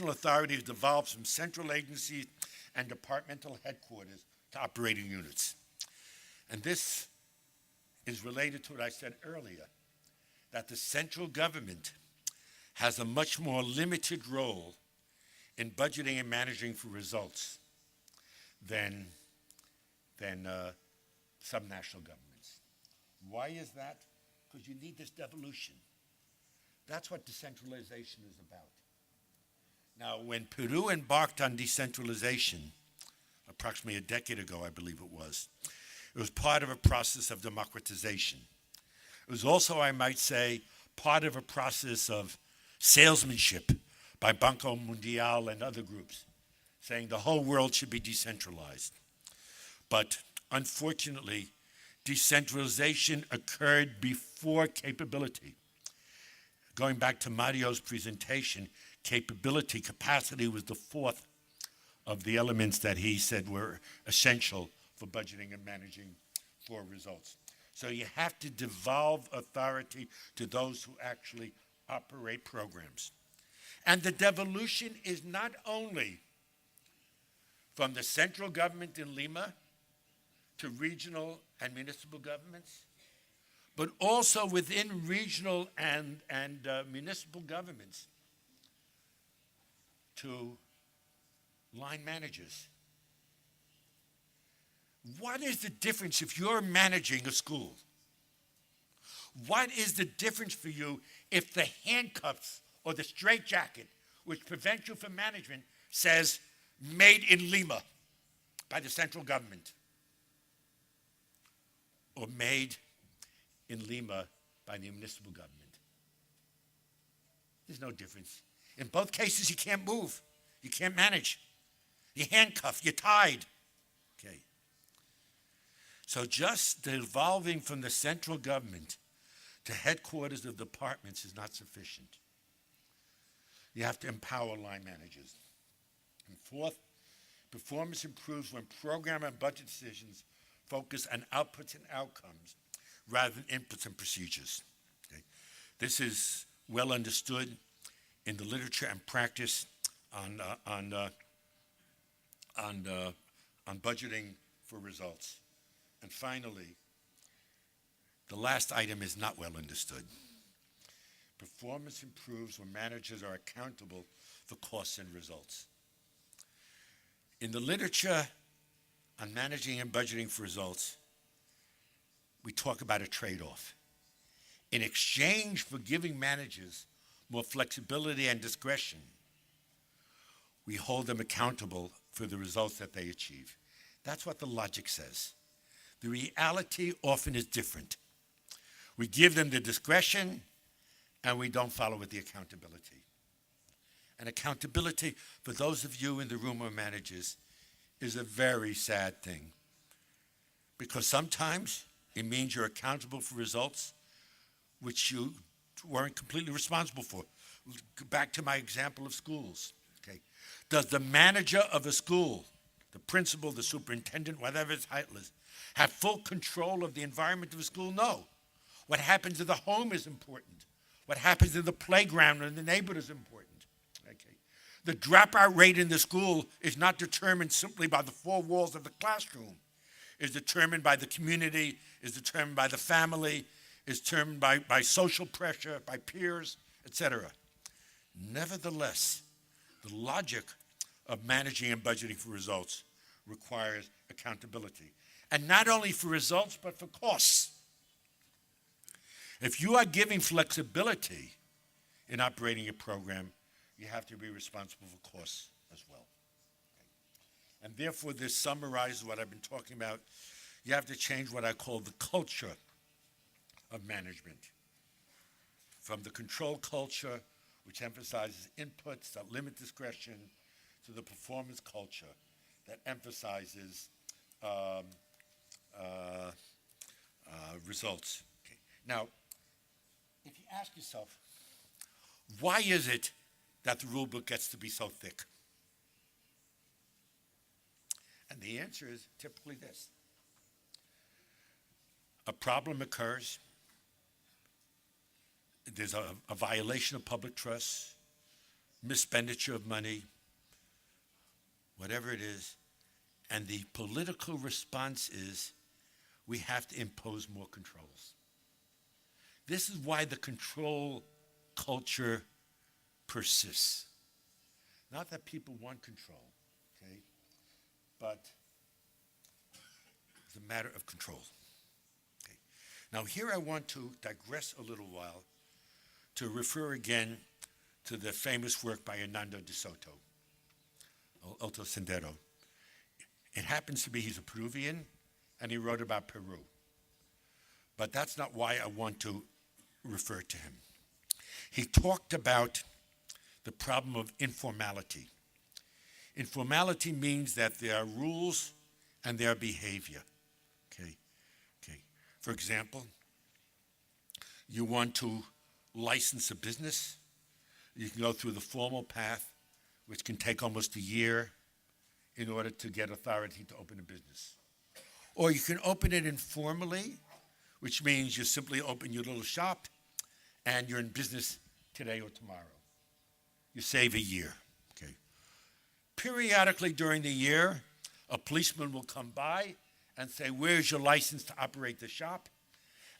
authority is devolved from central agencies and departmental headquarters to operating units. And this is related to what I said earlier, that the central government has a much more limited role in budgeting and managing for results than some national governments. Why is that? Because you need this devolution. That's what decentralization is about. Now, when Peru embarked on decentralization, approximately a decade ago, I believe it was part of a process of democratization. It was also, I might say, part of a process of salesmanship by Banco Mundial and other groups, saying the whole world should be decentralized. But unfortunately, decentralization occurred before capability. Going back to Mario's presentation, capacity was the fourth of the elements that he said were essential for budgeting and managing for results. So you have to devolve authority to those who actually operate programs. And the devolution is not only from the central government in Lima to regional and municipal governments, but also within regional and municipal governments to line managers. What is the difference if you're managing a school? What is the difference for you if the handcuffs or the straitjacket, which prevents you from management, says made in Lima by the central government, or made in Lima by the municipal government? There's no difference. In both cases, you can't move. You can't manage. You're handcuffed. You're tied. Okay. So just devolving from the central government to headquarters of departments is not sufficient. You have to empower line managers. And fourth, performance improves when program and budget decisions focus on outputs and outcomes rather than inputs and procedures. Okay. This is well understood in the literature and practice on budgeting for results. And finally, the last item is not well understood. Performance improves when managers are accountable for costs and results. In the literature on managing and budgeting for results, we talk about a trade-off. In exchange for giving managers more flexibility and discretion, we hold them accountable for the results that they achieve. That's what the logic says. The reality often is different. We give them the discretion, and we don't follow with the accountability. And accountability, for those of you in the room who are managers, is a very sad thing. Because sometimes it means you're accountable for results which you weren't completely responsible for. Back to my example of schools. Okay. Does the manager of a school, the principal, the superintendent, whatever his title is, have full control of the environment of a school? No. What happens in the home is important. What happens in the playground and the neighborhood is important. Okay. The dropout rate in the school is not determined simply by the four walls of the classroom. It's determined by the community, is determined by the family, is determined by social pressure, by peers, etc. Nevertheless, the logic of managing and budgeting for results requires accountability. And not only for results, but for costs. If you are giving flexibility in operating a program, you have to be responsible for costs as well. Okay. And therefore, this summarizes what I've been talking about. You have to change what I call the culture of management. From the control culture, which emphasizes inputs that limit discretion, to the performance culture that emphasizes results. Okay. Now, if you ask yourself, why is it that the rule book gets to be so thick? And the answer is typically this. A problem occurs. There's a violation of public trust. misexpenditure of money, whatever it is, and the political response is we have to impose more controls. This is why the control culture persists. Not that people want control, okay, but it's a matter of control. Okay. Now here I want to digress a little while to refer again to the famous work by Hernando de Soto, Alto Sendero. It happens to be he's a Peruvian, and he wrote about Peru. But that's not why I want to refer to him. He talked about the problem of informality. Informality means that there are rules and there are behavior. Okay. For example, you want to license a business, you can go through the formal path, which can take almost a year in order to get authority to open a business. Or you can open it informally, which means you simply open your little shop and you're in business today or tomorrow. You save a year. Okay. Periodically during the year, a policeman will come by and say, "Where's your license to operate the shop?"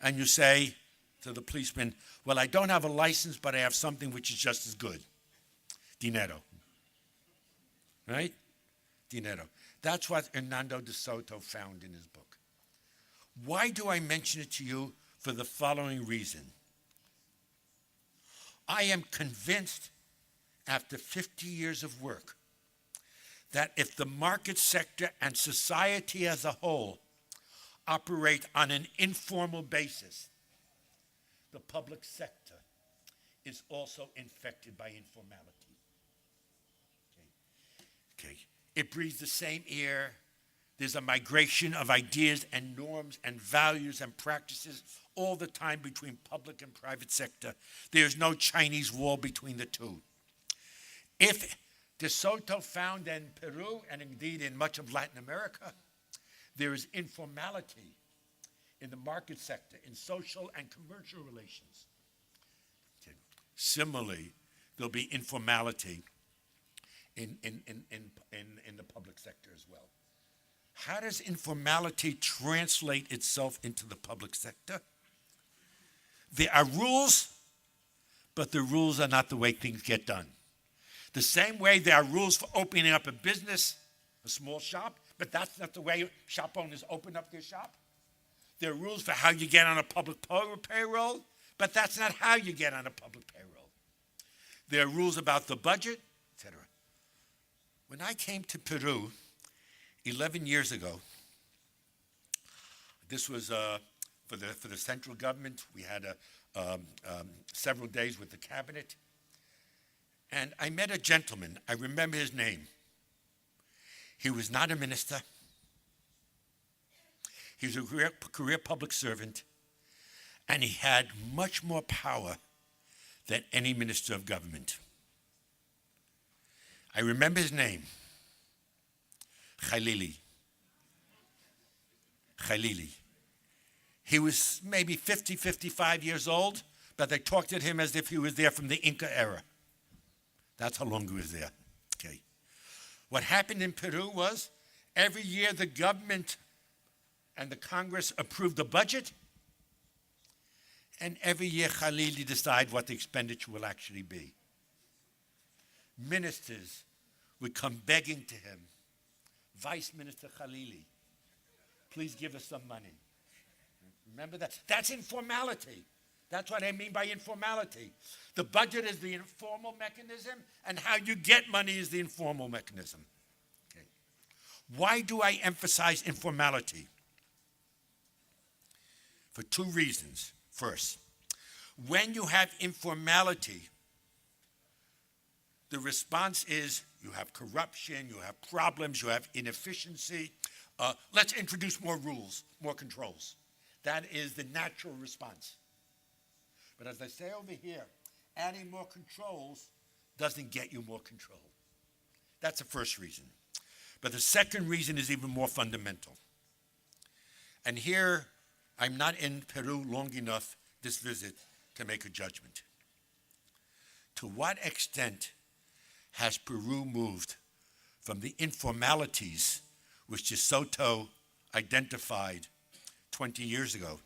And you say to the policeman, "Well, I don't have a license, but I have something which is just as good. Dinero." Right? Dinero. That's what Hernando de Soto found in his book. Why do I mention it to you? For the following reason. I am convinced, after 50 years of work, that if the market sector and society as a whole operate on an informal basis, the public sector is also infected by informality. Okay. It breathes the same air. There's a migration of ideas and norms and values and practices all the time between public and private sector. There's no Chinese wall between the two. If De Soto found in Peru, and indeed in much of Latin America, there is informality in the market sector, in social and commercial relations. Okay. Similarly, there'll be informality in the public sector as well. How does informality translate itself into the public sector? There are rules, but the rules are not the way things get done. The same way there are rules for opening up a business, a small shop, but that's not the way shop owners open up their shop. There are rules for how you get on a public payroll, but that's not how you get on a public payroll. There are rules about the budget, etc. When I came to Peru 11 years ago, this was for the central government. We had several days with the cabinet. And I met a gentleman. I remember his name. He was not a minister. He was a career public servant. And he had much more power than any minister of government. I remember his name. Khalili. He was maybe 50, 55 years old, but they talked to him as if he was there from the Inca era. That's how long he was there. Okay. What happened in Peru was every year the government and the Congress approved the budget, and every year Khalili decided what the expenditure will actually be. Ministers would come begging to him, "Vice Minister Khalili, please give us some money." Remember that? That's informality. That's what I mean by informality. The budget is the informal mechanism, and how you get money is the informal mechanism. Okay. Why do I emphasize informality? For two reasons. First, when you have informality, the response is you have corruption, you have problems, you have inefficiency. Let's introduce more rules, more controls. That is the natural response. But as I say over here, adding more controls doesn't get you more control. That's the first reason. But the second reason is even more fundamental. And here, I'm not in Peru long enough this visit to make a judgment. To what extent has Peru moved from the informalities which De Soto identified 20 years ago